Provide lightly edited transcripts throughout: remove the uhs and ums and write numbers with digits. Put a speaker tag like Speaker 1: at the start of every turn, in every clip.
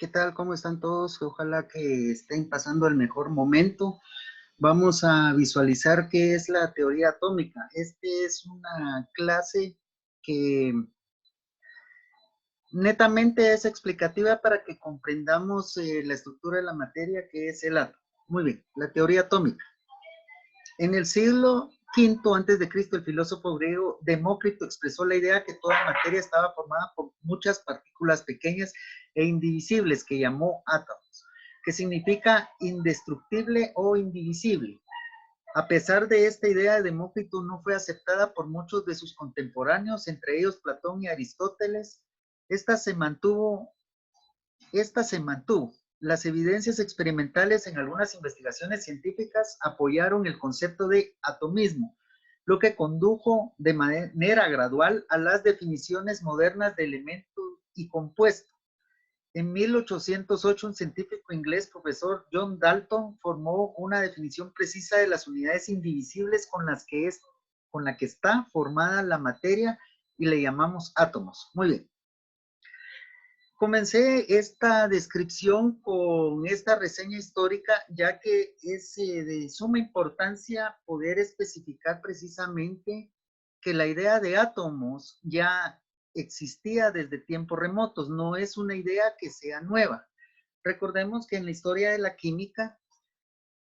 Speaker 1: ¿Qué tal? ¿Cómo están todos? Ojalá que estén pasando el mejor momento. Vamos a visualizar qué es la teoría atómica. Este es una clase que netamente es explicativa para que comprendamos la estructura de la materia que es el átomo. Muy bien, la teoría atómica. En el siglo V antes de Cristo, el filósofo griego Demócrito expresó la idea que toda materia estaba formada por muchas partículas pequeñas e indivisibles que llamó átomos, que significa indestructible o indivisible. A pesar de esta idea de Demócrito no fue aceptada por muchos de sus contemporáneos, entre ellos Platón y Aristóteles. Esta se mantuvo Las evidencias experimentales en algunas investigaciones científicas apoyaron el concepto de atomismo, lo que condujo de manera gradual a las definiciones modernas de elemento y compuesto. En 1808, un científico inglés, profesor John Dalton, formó una definición precisa de las unidades indivisibles con la que está formada la materia y le llamamos átomos. Muy bien. Comencé esta descripción con esta reseña histórica, ya que es de suma importancia poder especificar precisamente que la idea de átomos ya existía desde tiempos remotos, no es una idea que sea nueva. Recordemos que en la historia de la química,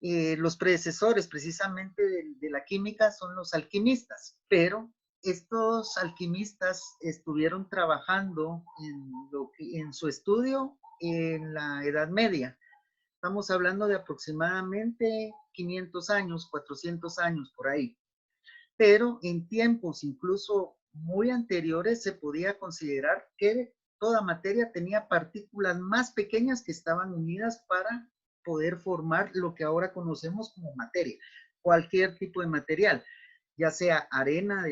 Speaker 1: los predecesores precisamente de la química son los alquimistas, pero estos alquimistas estuvieron trabajando en su estudio en la Edad Media. Estamos hablando de aproximadamente 500 años, 400 años por ahí. Pero en tiempos incluso muy anteriores se podía considerar que toda materia tenía partículas más pequeñas que estaban unidas para poder formar lo que ahora conocemos como materia, cualquier tipo de material, ya sea arena,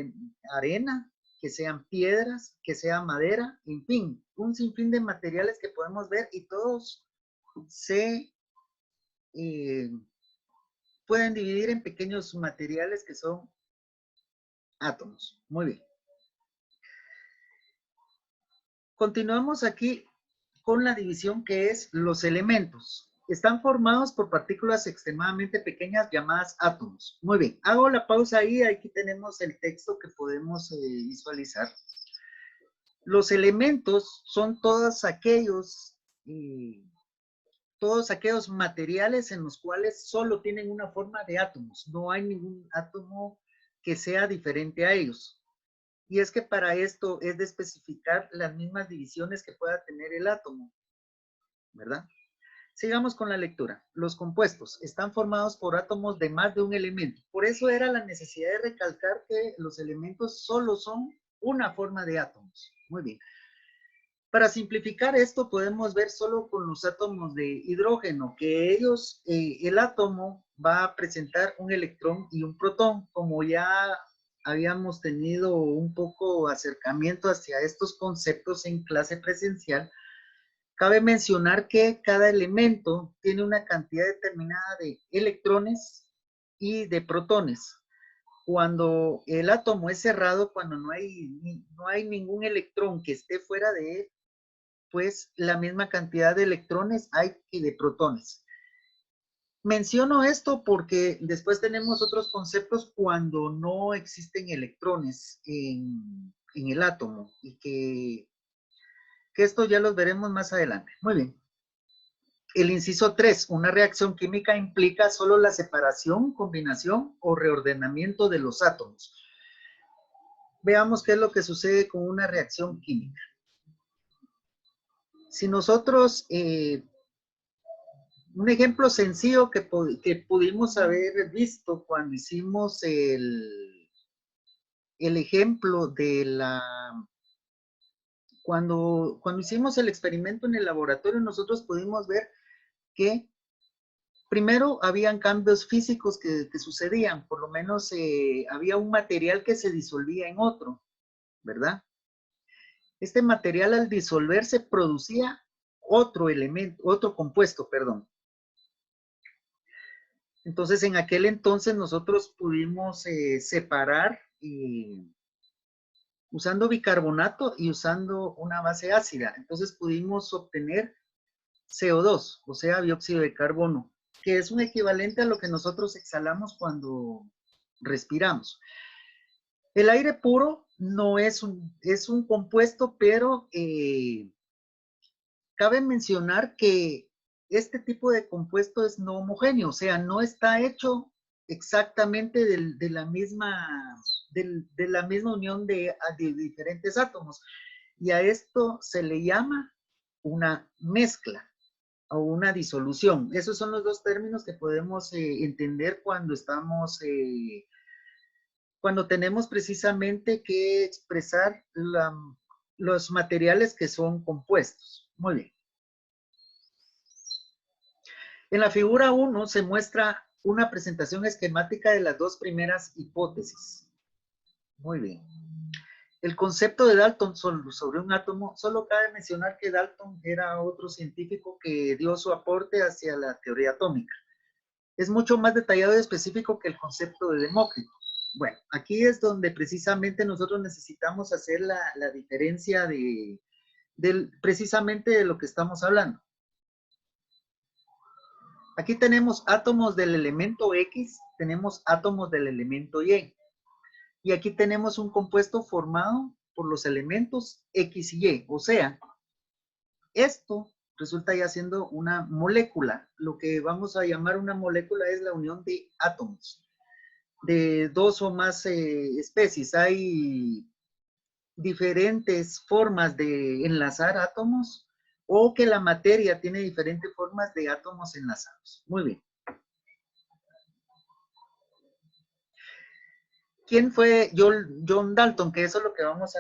Speaker 1: que sean piedras, que sea madera, en fin, un sinfín de materiales que podemos ver y todos se eh, pueden dividir en pequeños materiales que son átomos. Muy bien. Continuamos aquí con la división que es los elementos. Están formados por partículas extremadamente pequeñas llamadas átomos. Muy bien, hago la pausa ahí, aquí tenemos el texto que podemos visualizar. Los elementos son todos aquellos materiales en los cuales solo tienen una forma de átomos. No hay ningún átomo que sea diferente a ellos. Y es que para esto es de especificar las mismas divisiones que pueda tener el átomo, ¿verdad? Sigamos con la lectura. Los compuestos están formados por átomos de más de un elemento. Por eso era la necesidad de recalcar que los elementos solo son una forma de átomos. Muy bien. Para simplificar esto, podemos ver solo con los átomos de hidrógeno, que ellos, el átomo va a presentar un electrón y un protón, como ya habíamos tenido un poco acercamiento hacia estos conceptos en clase presencial. Cabe mencionar que cada elemento tiene una cantidad determinada de electrones y de protones. Cuando el átomo es cerrado, cuando no hay ningún electrón que esté fuera de él, pues la misma cantidad de electrones hay que de protones. Menciono esto porque después tenemos otros conceptos cuando no existen electrones en el átomo y que esto ya los veremos más adelante. Muy bien. El inciso 3, una reacción química implica solo la separación, combinación o reordenamiento de los átomos. Veamos qué es lo que sucede con una reacción química. Si nosotros, un ejemplo sencillo que pudimos haber visto cuando hicimos el ejemplo de cuando hicimos el experimento en el laboratorio, nosotros pudimos ver que primero habían cambios físicos que sucedían, por lo menos había un material que se disolvía en otro, ¿verdad? Este material al disolverse producía otro elemento, otro compuesto, perdón. Entonces en aquel entonces nosotros pudimos separar usando bicarbonato y usando una base ácida. Entonces pudimos obtener CO2, o sea, dióxido de carbono, que es un equivalente a lo que nosotros exhalamos cuando respiramos. El aire puro no es un compuesto, pero cabe mencionar que este tipo de compuesto es no homogéneo, o sea, no está hecho exactamente de la misma unión de diferentes átomos. Y a esto se le llama una mezcla o una disolución. Esos son los dos términos que podemos entender cuando tenemos precisamente que expresar los materiales que son compuestos. Muy bien. En la figura 1 se muestra una presentación esquemática de las dos primeras hipótesis. Muy bien. El concepto de Dalton sobre un átomo, solo cabe mencionar que Dalton era otro científico que dio su aporte hacia la teoría atómica. Es mucho más detallado y específico que el concepto de Demócrito. Bueno, aquí es donde precisamente nosotros necesitamos hacer la diferencia precisamente de lo que estamos hablando. Aquí tenemos átomos del elemento X, tenemos átomos del elemento Y. Y aquí tenemos un compuesto formado por los elementos X y Y. O sea, esto resulta ya siendo una molécula. Lo que vamos a llamar una molécula es la unión de átomos de dos o más especies. Hay diferentes formas de enlazar átomos o que la materia tiene diferentes formas de átomos enlazados. Muy bien. ¿Quién fue John Dalton? Que eso es lo que vamos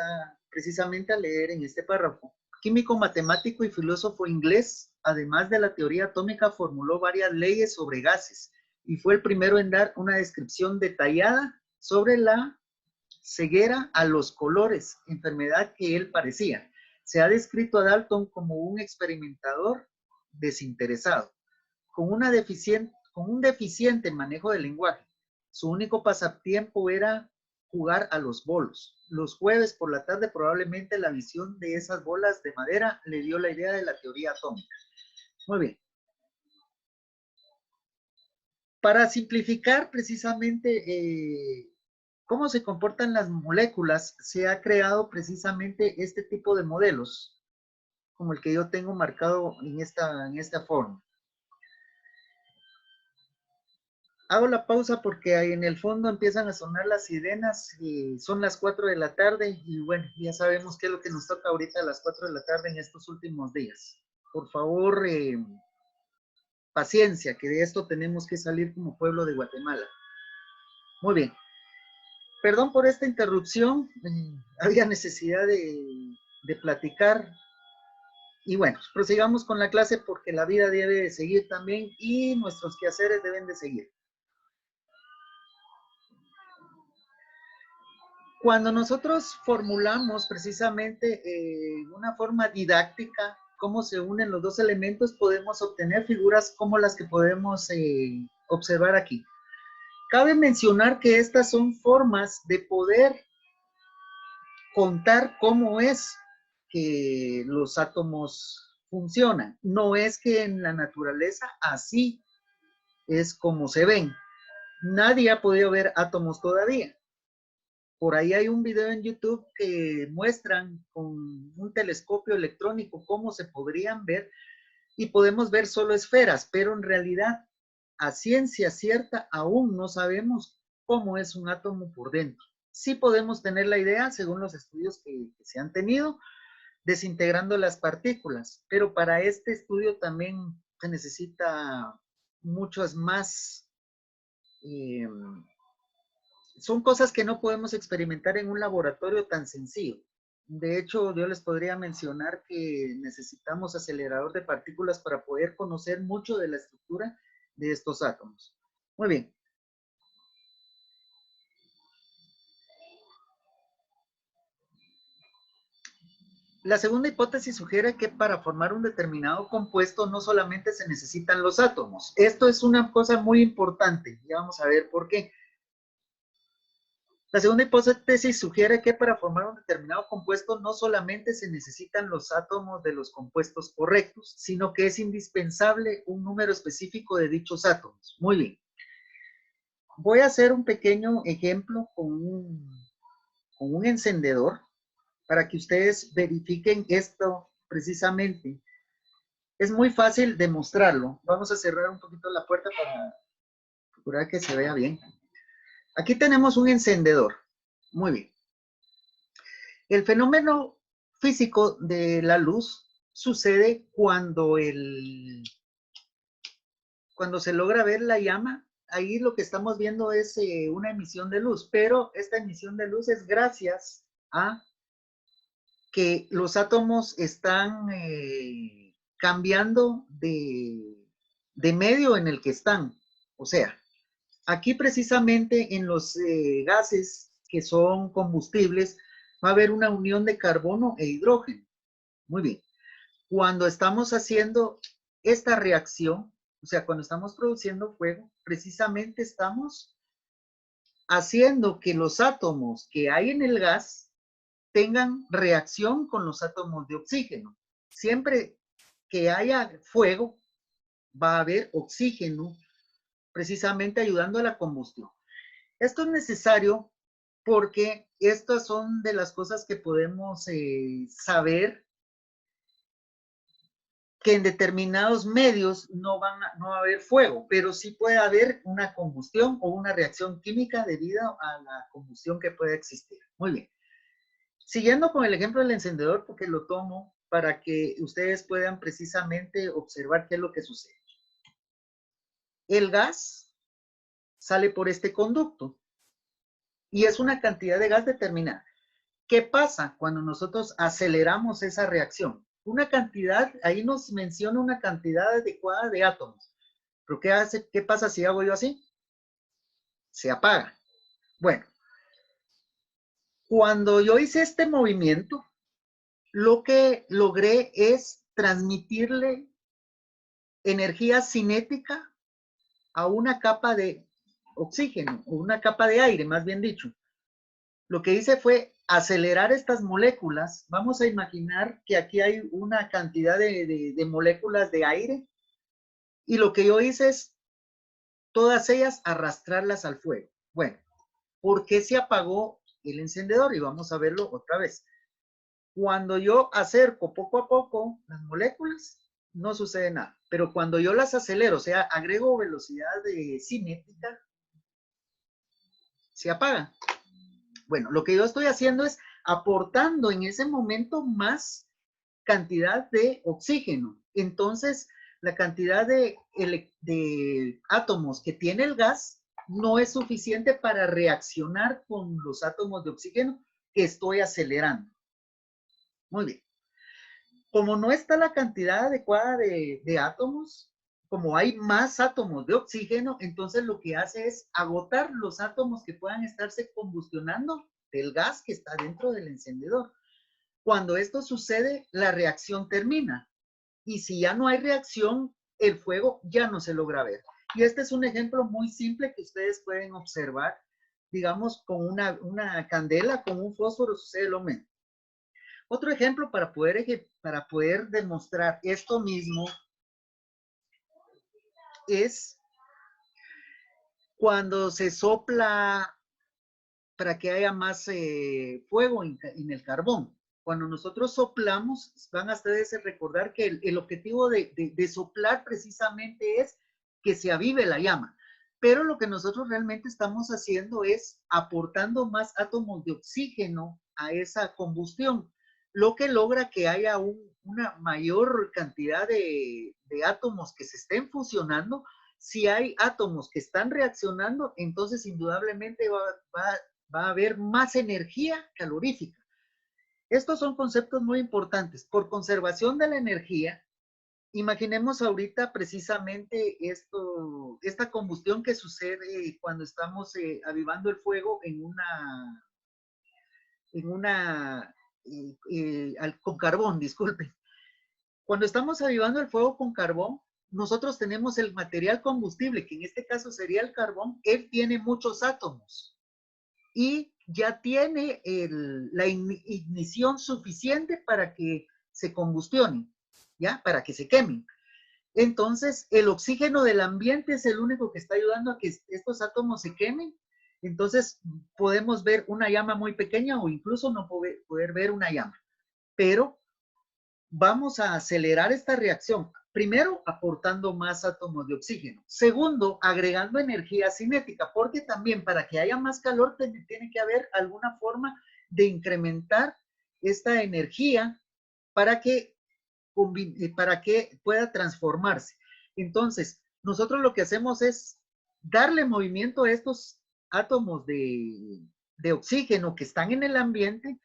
Speaker 1: precisamente a leer en este párrafo. Químico, matemático y filósofo inglés, además de la teoría atómica, formuló varias leyes sobre gases y fue el primero en dar una descripción detallada sobre la ceguera a los colores, enfermedad que él padecía. Se ha descrito a Dalton como un experimentador desinteresado, con un deficiente manejo del lenguaje. Su único pasatiempo era jugar a los bolos. Los jueves por la tarde probablemente la visión de esas bolas de madera le dio la idea de la teoría atómica. Muy bien. Para simplificar precisamente cómo se comportan las moléculas, se ha creado precisamente este tipo de modelos, como el que yo tengo marcado en esta forma. Hago la pausa porque ahí en el fondo empiezan a sonar las sirenas y son las 4 de la tarde y bueno, ya sabemos qué es lo que nos toca ahorita a las 4 de la tarde en estos últimos días. Por favor, paciencia, que de esto tenemos que salir como pueblo de Guatemala. Muy bien. Perdón por esta interrupción, había necesidad de platicar. Y bueno, prosigamos con la clase porque la vida debe de seguir también y nuestros quehaceres deben de seguir. Cuando nosotros formulamos precisamente una forma didáctica cómo se unen los dos elementos, podemos obtener figuras como las que podemos observar aquí. Cabe mencionar que estas son formas de poder contar cómo es que los átomos funcionan. No es que en la naturaleza así es como se ven. Nadie ha podido ver átomos todavía. Por ahí hay un video en YouTube que muestran con un telescopio electrónico cómo se podrían ver y podemos ver solo esferas, pero en realidad a ciencia cierta aún no sabemos cómo es un átomo por dentro. Sí podemos tener la idea, según los estudios que se han tenido, desintegrando las partículas, pero para este estudio también se necesita muchos más son cosas que no podemos experimentar en un laboratorio tan sencillo. De hecho, yo les podría mencionar que necesitamos acelerador de partículas para poder conocer mucho de la estructura de estos átomos. Muy bien. La segunda hipótesis sugiere que para formar un determinado compuesto no solamente se necesitan los átomos. Esto es una cosa muy importante. Ya vamos a ver por qué. La segunda hipótesis sugiere que para formar un determinado compuesto no solamente se necesitan los átomos de los compuestos correctos, sino que es indispensable un número específico de dichos átomos. Muy bien. Voy a hacer un pequeño ejemplo con un encendedor para que ustedes verifiquen esto precisamente. Es muy fácil demostrarlo. Vamos a cerrar un poquito la puerta para procurar que se vea bien. Aquí tenemos un encendedor. Muy bien. El fenómeno físico de la luz sucede cuando se logra ver la llama. Ahí lo que estamos viendo es una emisión de luz, pero esta emisión de luz es gracias a que los átomos están cambiando de medio en el que están. O sea, aquí precisamente en los gases que son combustibles va a haber una unión de carbono e hidrógeno. Muy bien. Cuando estamos haciendo esta reacción, o sea, cuando estamos produciendo fuego, precisamente estamos haciendo que los átomos que hay en el gas tengan reacción con los átomos de oxígeno. Siempre que haya fuego, va a haber oxígeno, precisamente ayudando a la combustión. Esto es necesario porque estas son de las cosas que podemos saber que en determinados medios no va a haber fuego, pero sí puede haber una combustión o una reacción química debido a la combustión que puede existir. Muy bien. Siguiendo con el ejemplo del encendedor, porque lo tomo para que ustedes puedan precisamente observar qué es lo que sucede. El gas sale por este conducto y es una cantidad de gas determinada. ¿Qué pasa cuando nosotros aceleramos esa reacción? Una cantidad, ahí nos menciona una cantidad adecuada de átomos. ¿Pero qué pasa si hago yo así? Se apaga. Bueno, cuando yo hice este movimiento, lo que logré es transmitirle energía cinética a una capa de oxígeno, o una capa de aire, más bien dicho. Lo que hice fue acelerar estas moléculas. Vamos a imaginar que aquí hay una cantidad de moléculas de aire y lo que yo hice es todas ellas arrastrarlas al fuego. Bueno, ¿por qué se apagó el encendedor? Y vamos a verlo otra vez. Cuando yo acerco poco a poco las moléculas, no sucede nada. Pero cuando yo las acelero, o sea, agrego velocidad cinética, se apaga. Bueno, lo que yo estoy haciendo es aportando en ese momento más cantidad de oxígeno. Entonces, la cantidad de átomos que tiene el gas no es suficiente para reaccionar con los átomos de oxígeno que estoy acelerando. Muy bien. Como no está la cantidad adecuada de átomos, como hay más átomos de oxígeno, entonces lo que hace es agotar los átomos que puedan estarse combustionando del gas que está dentro del encendedor. Cuando esto sucede, la reacción termina. Y si ya no hay reacción, el fuego ya no se logra ver. Y este es un ejemplo muy simple que ustedes pueden observar, digamos, con una candela, con un fósforo sucede lo mismo. Otro ejemplo para poder demostrar esto mismo es cuando se sopla para que haya más fuego en el carbón. Cuando nosotros soplamos, van a ustedes a recordar que el objetivo de soplar precisamente es que se avive la llama. Pero lo que nosotros realmente estamos haciendo es aportando más átomos de oxígeno a esa combustión, lo que logra que haya una mayor cantidad de átomos que se estén fusionando. Si hay átomos que están reaccionando, entonces indudablemente va a haber más energía calorífica. Estos son conceptos muy importantes. Por conservación de la energía, imaginemos ahorita precisamente esta combustión que sucede cuando estamos avivando el fuego con carbón, disculpen. Cuando estamos avivando el fuego con carbón, nosotros tenemos el material combustible, que en este caso sería el carbón. Él tiene muchos átomos y ya tiene la ignición suficiente para que se combustionen, ¿ya? Para que se quemen. Entonces, el oxígeno del ambiente es el único que está ayudando a que estos átomos se quemen. Entonces, podemos ver una llama muy pequeña o incluso no poder ver una llama. Pero vamos a acelerar esta reacción. Primero, aportando más átomos de oxígeno. Segundo, agregando energía cinética, porque también para que haya más calor tiene que haber alguna forma de incrementar esta energía para que pueda transformarse. Entonces, nosotros lo que hacemos es darle movimiento a estos átomos de oxígeno que están en el ambiente.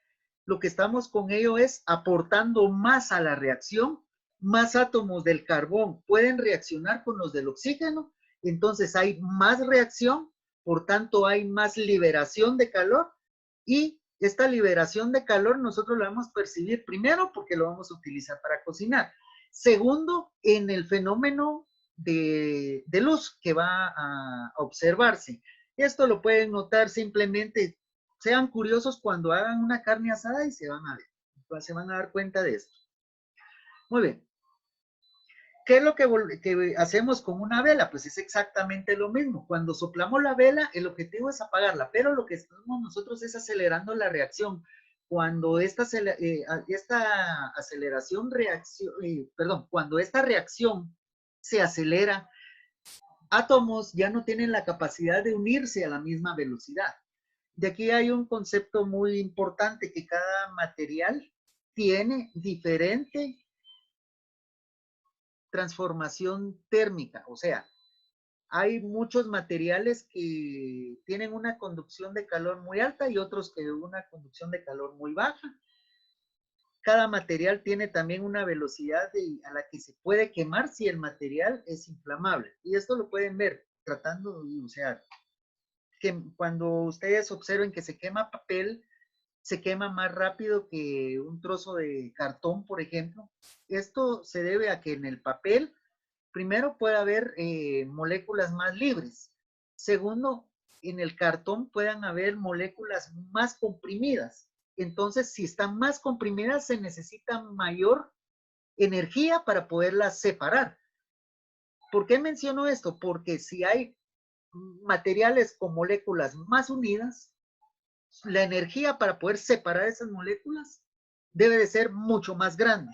Speaker 1: Lo que estamos con ello es aportando más a la reacción, más átomos del carbón pueden reaccionar con los del oxígeno, entonces hay más reacción, por tanto hay más liberación de calor y esta liberación de calor nosotros la vamos a percibir primero porque lo vamos a utilizar para cocinar. Segundo, en el fenómeno de luz que va a observarse. Esto lo pueden notar simplemente, sean curiosos cuando hagan una carne asada y se van a dar cuenta de esto. Muy bien. ¿Qué es lo que hacemos con una vela? Pues es exactamente lo mismo. Cuando soplamos la vela, el objetivo es apagarla, pero lo que estamos nosotros es acelerando la reacción. Cuando esta cuando esta reacción se acelera, átomos ya no tienen la capacidad de unirse a la misma velocidad. De aquí hay un concepto muy importante, que cada material tiene diferente transformación térmica, o sea, hay muchos materiales que tienen una conducción de calor muy alta y otros que una conducción de calor muy baja. Cada material tiene también una velocidad a la que se puede quemar si el material es inflamable. Y esto lo pueden ver tratando, o sea, que cuando ustedes observen que se quema papel, se quema más rápido que un trozo de cartón, por ejemplo. Esto se debe a que en el papel, primero, puede haber moléculas más libres. Segundo, en el cartón puedan haber moléculas más comprimidas. Entonces, si están más comprimidas, se necesita mayor energía para poderlas separar. ¿Por qué menciono esto? Porque si hay materiales con moléculas más unidas, la energía para poder separar esas moléculas debe de ser mucho más grande.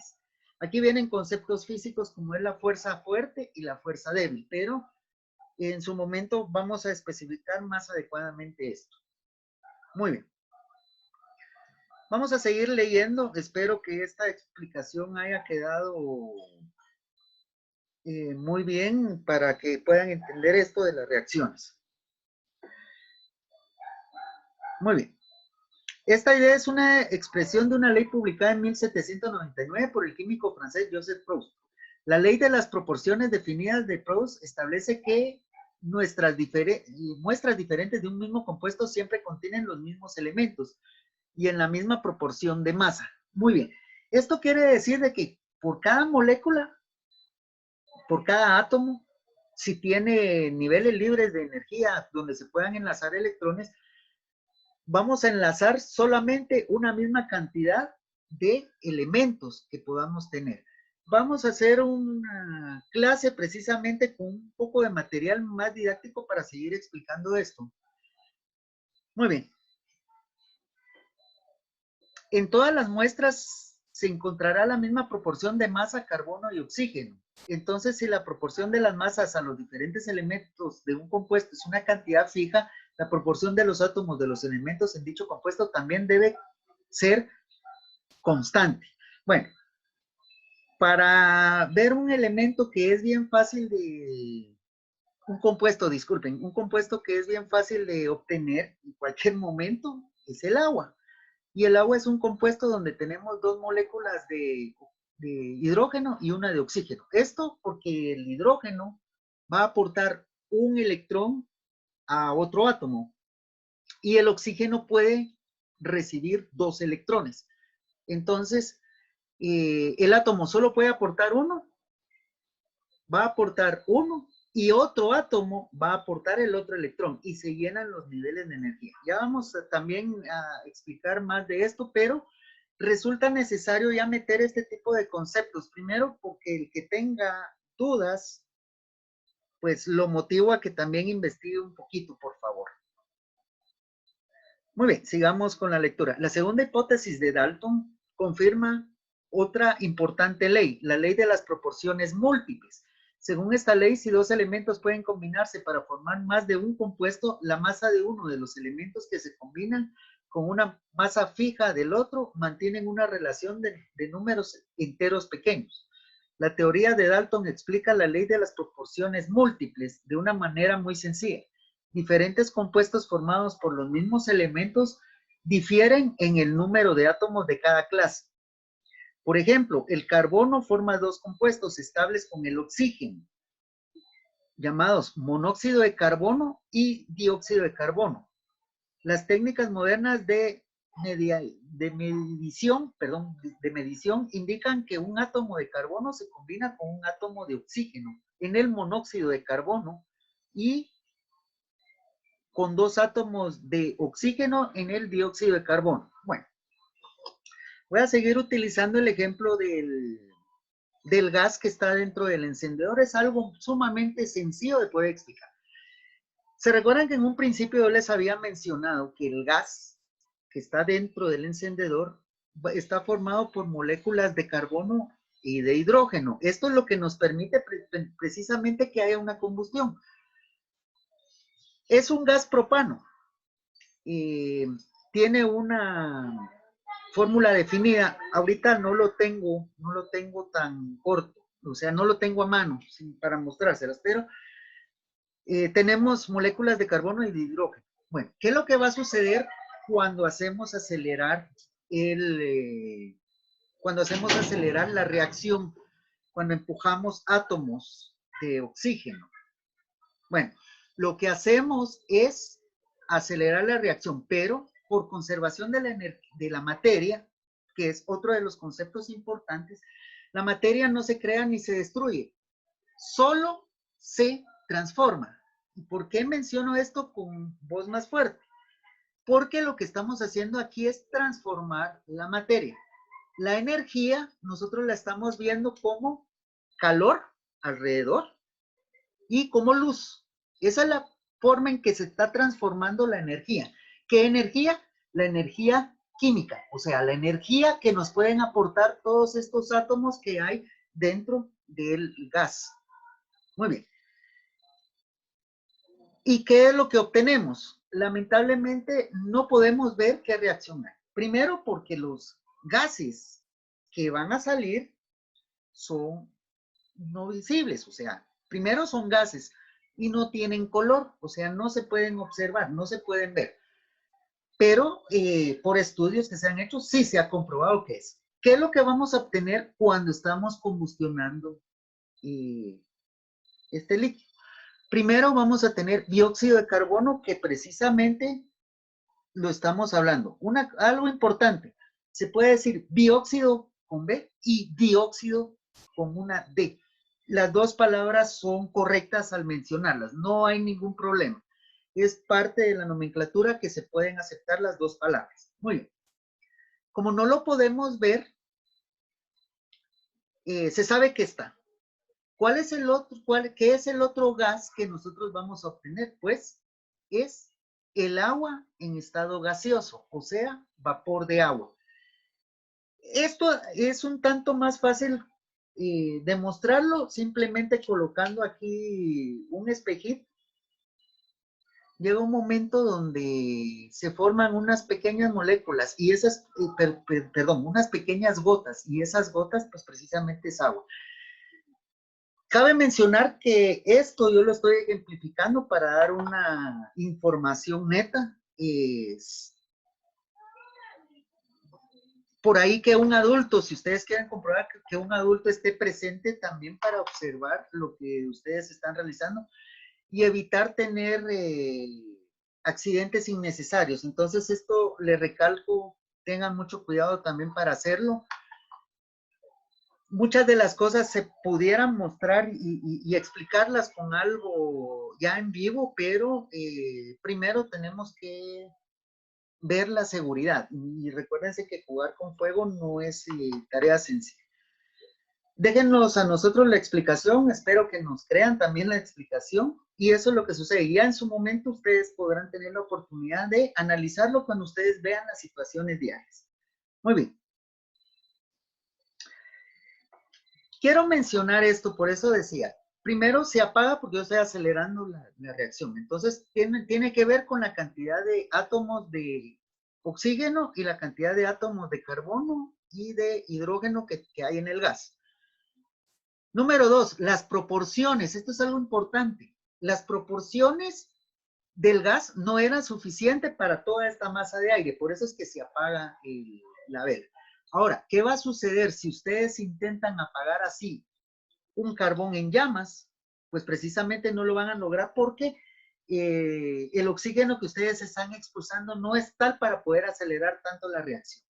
Speaker 1: Aquí vienen conceptos físicos como es la fuerza fuerte y la fuerza débil, pero en su momento vamos a especificar más adecuadamente esto. Muy bien. Vamos a seguir leyendo. Espero que esta explicación haya quedado muy bien para que puedan entender esto de las reacciones. Muy bien. Esta idea es una expresión de una ley publicada en 1799 por el químico francés Joseph Proust. La ley de las proporciones definidas de Proust establece que muestras diferentes de un mismo compuesto siempre contienen los mismos elementos y en la misma proporción de masa. Muy bien. Esto quiere decir de que por cada molécula, por cada átomo, si tiene niveles libres de energía donde se puedan enlazar electrones, vamos a enlazar solamente una misma cantidad de elementos que podamos tener. Vamos a hacer una clase precisamente con un poco de material más didáctico para seguir explicando esto. Muy bien. En todas las muestras se encontrará la misma proporción de masa, carbono y oxígeno. Entonces, si la proporción de las masas a los diferentes elementos de un compuesto es una cantidad fija, la proporción de los átomos de los elementos en dicho compuesto también debe ser constante. Bueno, para ver un elemento que es bien fácil de... Un compuesto que es bien fácil de obtener en cualquier momento es el agua. Y el agua es un compuesto donde tenemos dos moléculas de hidrógeno y una de oxígeno. Esto porque el hidrógeno va a aportar un electrón a otro átomo y el oxígeno puede recibir dos electrones. Entonces, el átomo solo puede aportar uno, va a aportar uno y otro átomo va a aportar el otro electrón y se llenan los niveles de energía. Ya vamos también a explicar más de esto, pero resulta necesario ya meter este tipo de conceptos. Primero, porque el que tenga dudas, pues lo motivo a que también investigue un poquito, por favor. Muy bien, sigamos con la lectura. La segunda hipótesis de Dalton confirma otra importante ley, la ley de las proporciones múltiples. Según esta ley, si dos elementos pueden combinarse para formar más de un compuesto, la masa de uno de los elementos que se combinan con una masa fija del otro mantienen una relación de números enteros pequeños. La teoría de Dalton explica la ley de las proporciones múltiples de una manera muy sencilla. Diferentes compuestos formados por los mismos elementos difieren en el número de átomos de cada clase. Por ejemplo, el carbono forma dos compuestos estables con el oxígeno, llamados monóxido de carbono y dióxido de carbono. Las técnicas modernas de medición indican que un átomo de carbono se combina con un átomo de oxígeno en el monóxido de carbono y con dos átomos de oxígeno en el dióxido de carbono. Bueno, voy a seguir utilizando el ejemplo del gas que está dentro del encendedor. Es algo sumamente sencillo de poder explicar. ¿Se recuerdan que en un principio yo les había mencionado que el gas que está dentro del encendedor está formado por moléculas de carbono y de hidrógeno? Esto es lo que nos permite precisamente que haya una combustión. Es un gas propano. Tiene una fórmula definida. Ahorita no lo tengo tan corto, o sea, no lo tengo a mano para mostrárselas, pero tenemos moléculas de carbono y de hidrógeno. Bueno, ¿qué es lo que va a suceder cuando hacemos acelerar la reacción, cuando empujamos átomos de oxígeno? Bueno, lo que hacemos es acelerar la reacción, pero por conservación de la materia, que es otro de los conceptos importantes, la materia no se crea ni se destruye, solo se transforma. ¿Y por qué menciono esto con voz más fuerte? Porque lo que estamos haciendo aquí es transformar la materia. La energía nosotros la estamos viendo como calor alrededor y como luz. Esa es la forma en que se está transformando la energía. ¿Qué energía? La energía química, o sea, la energía que nos pueden aportar todos estos átomos que hay dentro del gas. Muy bien. ¿Y qué es lo que obtenemos? Lamentablemente no podemos ver qué reacción hay. Primero porque los gases que van a salir son no visibles, o sea, primero son gases y no tienen color, o sea, no se pueden observar, no se pueden ver. Pero por estudios que se han hecho, sí se ha comprobado que es. ¿Qué es lo que vamos a obtener cuando estamos combustionando este líquido? Primero vamos a tener dióxido de carbono, que precisamente lo estamos hablando. Algo importante, se puede decir dióxido con B y dióxido con una D. Las dos palabras son correctas al mencionarlas, no hay ningún problema. Es parte de la nomenclatura que se pueden aceptar las dos palabras. Muy bien. Como no lo podemos ver, se sabe que está. ¿Qué es el otro gas que nosotros vamos a obtener? Pues es el agua en estado gaseoso, o sea, vapor de agua. Esto es un tanto más fácil demostrarlo simplemente colocando aquí un espejito. Llega un momento donde se forman unas pequeñas moléculas y unas pequeñas gotas, y esas gotas pues precisamente es agua. Cabe mencionar que esto yo lo estoy ejemplificando para dar una información neta. Es por ahí que un adulto, si ustedes quieren comprobar que un adulto esté presente también para observar lo que ustedes están realizando y evitar tener accidentes innecesarios. Entonces esto le recalco, tengan mucho cuidado también para hacerlo. muchas de las cosas se pudieran mostrar y explicarlas con algo ya en vivo, pero primero tenemos que ver la seguridad. Y recuérdense que jugar con fuego no es tarea sencilla. Déjennos a nosotros la explicación, espero que nos crean también la explicación, y eso es lo que sucede. Ya en su momento ustedes podrán tener la oportunidad de analizarlo cuando ustedes vean las situaciones diarias. Muy bien. Quiero mencionar esto, por eso decía, primero se apaga porque yo estoy acelerando la reacción. Entonces, tiene que ver con la cantidad de átomos de oxígeno y la cantidad de átomos de carbono y de hidrógeno que hay en el gas. Número 2, las proporciones. Esto es algo importante. Las proporciones del gas no eran suficientes para toda esta masa de aire. Por eso es que se apaga la vela. Ahora, ¿qué va a suceder si ustedes intentan apagar así un carbón en llamas? Pues precisamente no lo van a lograr porque el oxígeno que ustedes están expulsando no es tal para poder acelerar tanto la reacción.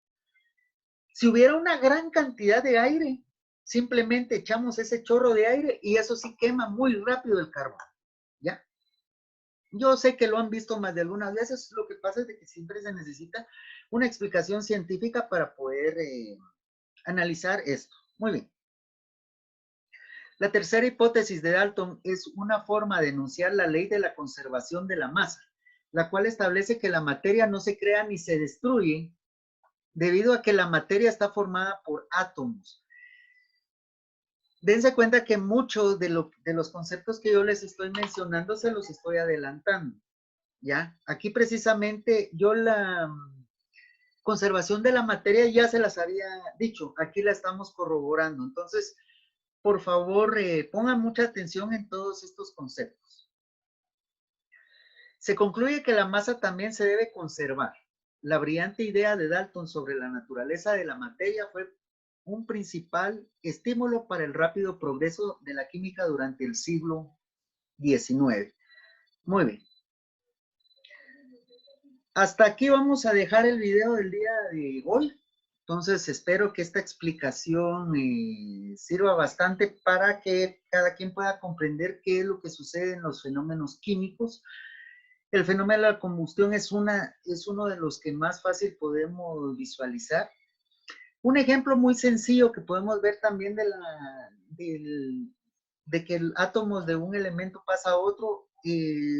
Speaker 1: Si hubiera una gran cantidad de aire, simplemente echamos ese chorro de aire y eso sí quema muy rápido el carbón, ¿ya? Yo sé que lo han visto más de algunas veces, lo que pasa es de que siempre se necesita una explicación científica para poder analizar esto. Muy bien. La tercera hipótesis de Dalton es una forma de enunciar la ley de la conservación de la masa, la cual establece que la materia no se crea ni se destruye debido a que la materia está formada por átomos. Dense cuenta que muchos de los conceptos que yo les estoy mencionando se los estoy adelantando, ¿ya? Aquí precisamente yo la conservación de la materia ya se las había dicho, aquí la estamos corroborando. Entonces, por favor, pongan mucha atención en todos estos conceptos. Se concluye que la masa también se debe conservar. La brillante idea de Dalton sobre la naturaleza de la materia fue un principal estímulo para el rápido progreso de la química durante el siglo XIX. Muy bien. Hasta aquí vamos a dejar el video del día de hoy. Entonces, espero que esta explicación sirva bastante para que cada quien pueda comprender qué es lo que sucede en los fenómenos químicos. El fenómeno de la combustión es uno de los que más fácil podemos visualizar. Un ejemplo muy sencillo que podemos ver también de que el átomos de un elemento pasa a otro,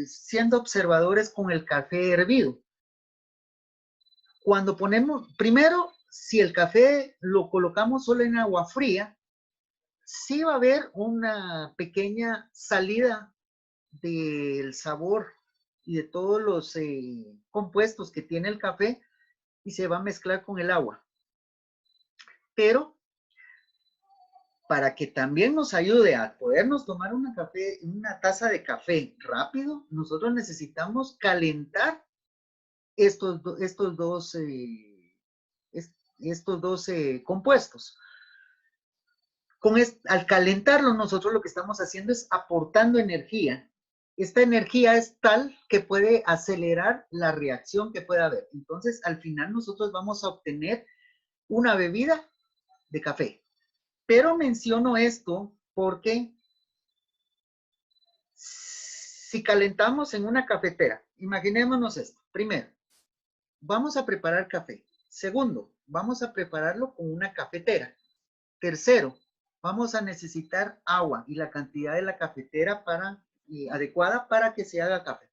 Speaker 1: siendo observadores con el café hervido. Cuando ponemos, primero, si el café lo colocamos solo en agua fría, sí va a haber una pequeña salida del sabor y de todos los compuestos que tiene el café y se va a mezclar con el agua. Pero para que también nos ayude a podernos tomar una taza de café rápido, nosotros necesitamos calentar estos dos compuestos. Al calentarlo, nosotros lo que estamos haciendo es aportando energía. Esta energía es tal que puede acelerar la reacción que pueda haber. Entonces, al final nosotros vamos a obtener una bebida de café. Pero menciono esto porque si calentamos en una cafetera, imaginémonos esto. Primero, vamos a preparar café. Segundo, vamos a prepararlo con una cafetera. Tercero, vamos a necesitar agua y la cantidad de la cafetera adecuada para que se haga café.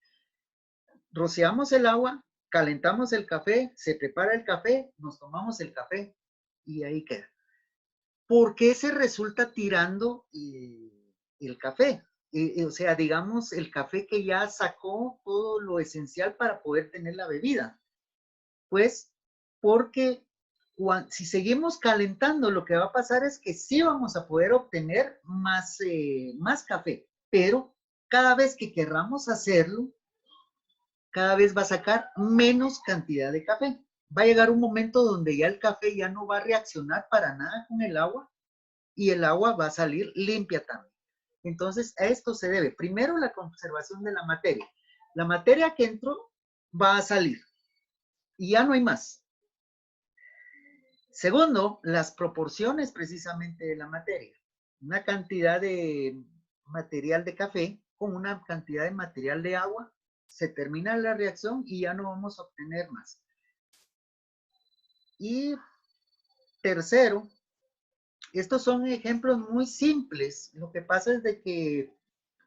Speaker 1: Rociamos el agua, calentamos el café, se prepara el café, nos tomamos el café y ahí queda. ¿Por qué se resulta tirando el café? O sea, digamos, el café que ya sacó todo lo esencial para poder tener la bebida. Pues porque si seguimos calentando, lo que va a pasar es que sí vamos a poder obtener más café, pero cada vez que querramos hacerlo, cada vez va a sacar menos cantidad de café. Va a llegar un momento donde ya el café ya no va a reaccionar para nada con el agua y el agua va a salir limpia también. Entonces, a esto se debe, primero, la conservación de la materia. La materia que entró va a salir y ya no hay más. Segundo, las proporciones precisamente de la materia. Una cantidad de material de café con una cantidad de material de agua, se termina la reacción y ya no vamos a obtener más. Y tercero, estos son ejemplos muy simples. Lo que pasa es de que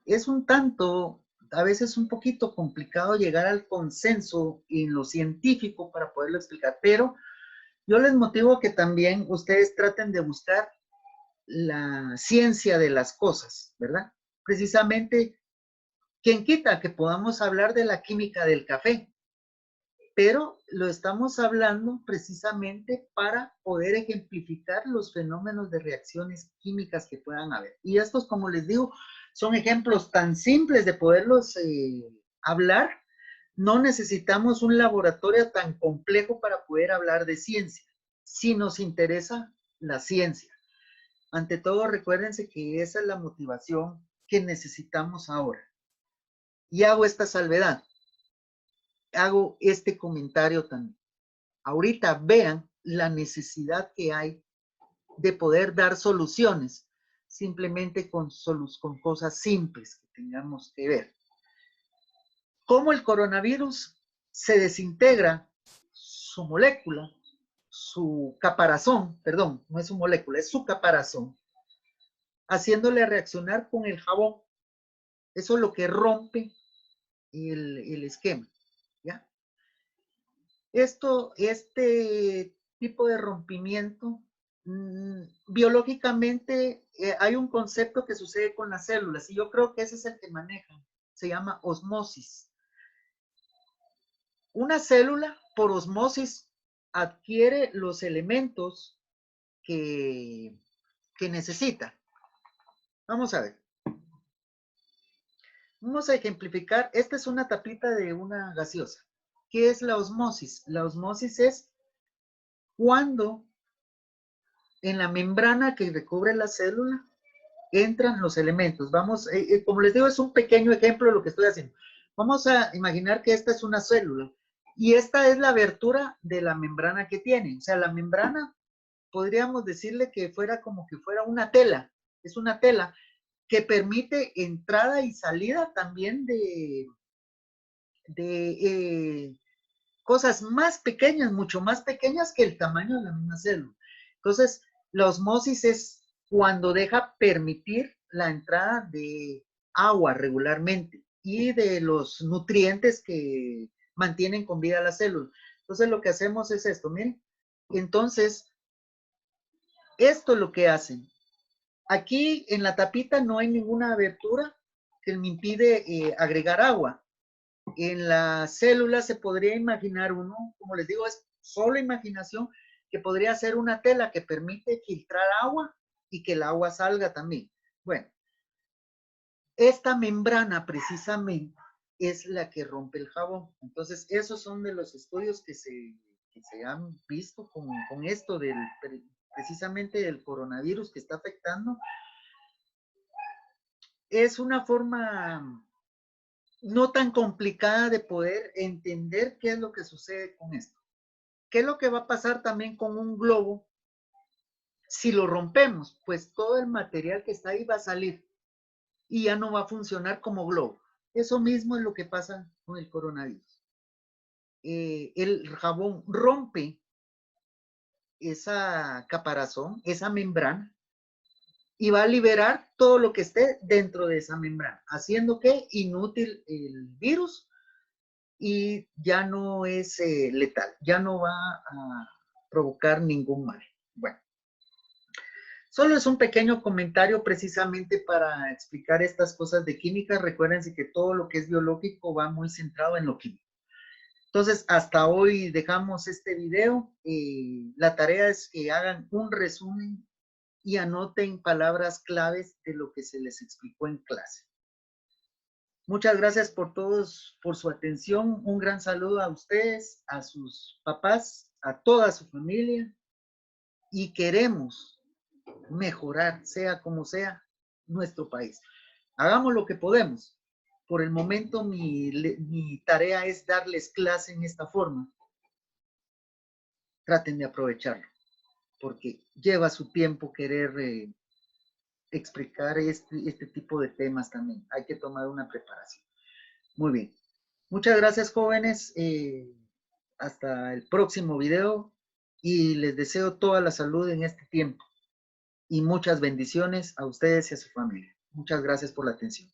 Speaker 1: es un tanto, a veces un poquito complicado llegar al consenso en lo científico para poderlo explicar, pero yo les motivo a que también ustedes traten de buscar la ciencia de las cosas, ¿verdad? Precisamente, ¿quién quita que podamos hablar de la química del café? Pero lo estamos hablando precisamente para poder ejemplificar los fenómenos de reacciones químicas que puedan haber. Y estos, como les digo, son ejemplos tan simples de poderlos hablar. No necesitamos un laboratorio tan complejo para poder hablar de ciencia, si nos interesa la ciencia. Ante todo, recuérdense que esa es la motivación que necesitamos ahora. Y hago esta salvedad, hago este comentario también. Ahorita vean la necesidad que hay de poder dar soluciones simplemente con cosas simples que tengamos que ver. Cómo el coronavirus se desintegra su molécula, su caparazón, perdón, no es su molécula, es su caparazón, haciéndole reaccionar con el jabón. Eso es lo que rompe el esquema, ¿ya? Este tipo de rompimiento, biológicamente hay un concepto que sucede con las células y yo creo que ese es el que manejan. Se llama osmosis. Una célula por osmosis adquiere los elementos que, que necesita. Vamos a ver. Vamos a ejemplificar. Esta es una tapita de una gaseosa. ¿Qué es la osmosis? La osmosis es cuando en la membrana que recubre la célula entran los elementos. Vamos, como les digo, es un pequeño ejemplo de lo que estoy haciendo. Vamos a imaginar que esta es una célula y esta es la abertura de la membrana que tiene. O sea, la membrana podríamos decirle que fuera como que fuera una tela. Es una tela que permite entrada y salida también de cosas más pequeñas, mucho más pequeñas que el tamaño de la misma célula. Entonces, la osmosis es cuando deja permitir la entrada de agua regularmente y de los nutrientes que mantienen con vida la célula. Entonces, lo que hacemos es esto, miren. Entonces, esto es lo que hacen. Aquí en la tapita no hay ninguna abertura que me impide agregar agua. En la célula se podría imaginar uno, como les digo, es solo imaginación, que podría ser una tela que permite filtrar agua y que el agua salga también. Bueno, esta membrana precisamente es la que rompe el jabón. Entonces, esos son de los estudios que se han visto con esto del precisamente del coronavirus que está afectando. Es una forma no tan complicada de poder entender qué es lo que sucede con esto. ¿Qué es lo que va a pasar también con un globo si lo rompemos? Pues todo el material que está ahí va a salir y ya no va a funcionar como globo. Eso mismo es lo que pasa con el coronavirus. El jabón rompe esa caparazón, esa membrana, y va a liberar todo lo que esté dentro de esa membrana, haciendo que inútil el virus y ya no es letal, ya no va a provocar ningún mal. Bueno, solo es un pequeño comentario precisamente para explicar estas cosas de química. Recuérdense que todo lo que es biológico va muy centrado en lo químico. Entonces, hasta hoy dejamos este video. La tarea es que hagan un resumen y anoten palabras claves de lo que se les explicó en clase. Muchas gracias por todos, por su atención. Un gran saludo a ustedes, a sus papás, a toda su familia. Y queremos mejorar, sea como sea, nuestro país. Hagamos lo que podemos. Por el momento mi tarea es darles clase en esta forma. Traten de aprovecharlo. porque lleva su tiempo querer explicar este tipo de temas también. Hay que tomar una preparación. Muy bien. Muchas gracias, jóvenes. Hasta el próximo video y les deseo toda la salud en este tiempo y muchas bendiciones a ustedes y a su familia. Muchas gracias por la atención.